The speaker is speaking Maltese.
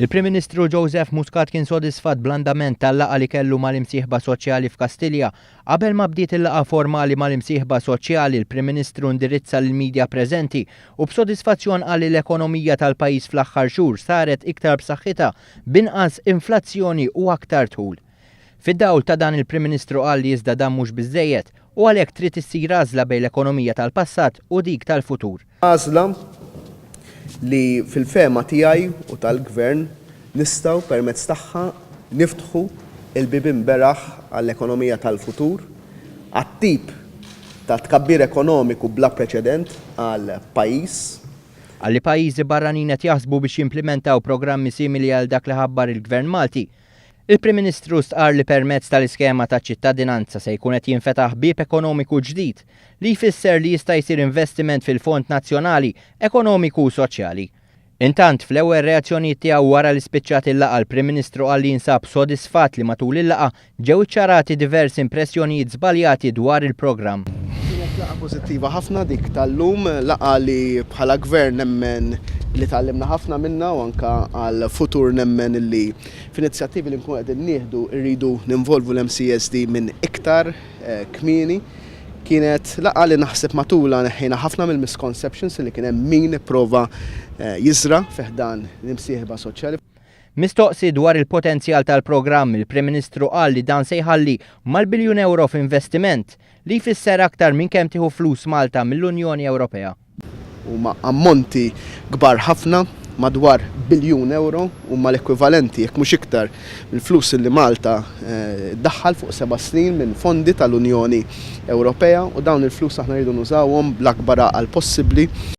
Il-Prim Ministru Joseph Muscat kien sodisfatt bl-andament tal-laqgħa li kellu mal-imsieħba soċjali f'Kastilja. Qabel ma bdiet il-laqgħa formali mal-imsieħba soċjali, il-Prim Ministru indirizza lill-midja preżenti u b'sodisfazzjon qal li l-ekonomija tal-pajjiż fl-aħħar xhur saret iktar b'saħħitha b'inqas inflazzjoni u aktar tul. Fid-dawl ta' dan il-Prim Ministru qal li iżda dan mhux biżżejjed u għalhekk trid issir għażla bejn l-ekonomija tal-passat u dik tal-futur. Għażla li fil-fema tiegħi u tal-Gvern nistgħu permezz tagħha niftħu il-bibien beraħ għall-ekonomija tal-futur, għat-tip ta' tkabbir ekonomiku bla preċedent għal pajjiż. Għalli pajjiżi barranin qed jaħsbu biex jimplementaw programmi simili għal dak li ħabbar il-Gvern Malti, il-Prim Ministru stqarr li permezz tal-iskema taċ-ċittadinanza se jkun qed jinfetaħ bieb ekonomiku ġdid li jfisser li jista' jsir investiment fil-Fond Nazzjonali Ekonomiku u Soċjali. Intant fl-ewwel reazzjonijiet tiegħu wara li spiċċat il-laqgħa l-Prim Ministru qal li jinsab sodisfatt li matul il-laqgħa ġew iċċarati diversi impressjonijiet żbaljati dwar il-programm. Kienet laqgħa pożittiva ħafna dik tal-lum, laqgħa li bħala Gvern nemmen li tgħallimna ħafna minnha u anke għal futur nemmen li f'inizjattivi li nkunu qegħdin nieħdu rridu ninvolvu l-MCSD minn iktar kmieni. Kienet laqgħa li naħseb matula neħħejna ħafna mill-misconceptions li kien hemm min ipprova jiżra fih dan l-imsieħba soċjali. Mistoqsi dwar il-potenzjal tal-programm, il-Prim Ministru qal li dan se jħalli mal-biljun euro f'investiment li jfisser aktar minn kemm tieħu flus Malta mill-Unjoni Ewropea. Huma ammonti kbar ħafna, madwar biljun euro, huma l-ekwivalenti jekk mhux iktar mill-flus li Malta daħħal fuq 7 snin minn fondi tal-Unjoni Ewropea u dawn il-flus aħna rridu nużawhom bl-akbar għal possibbli.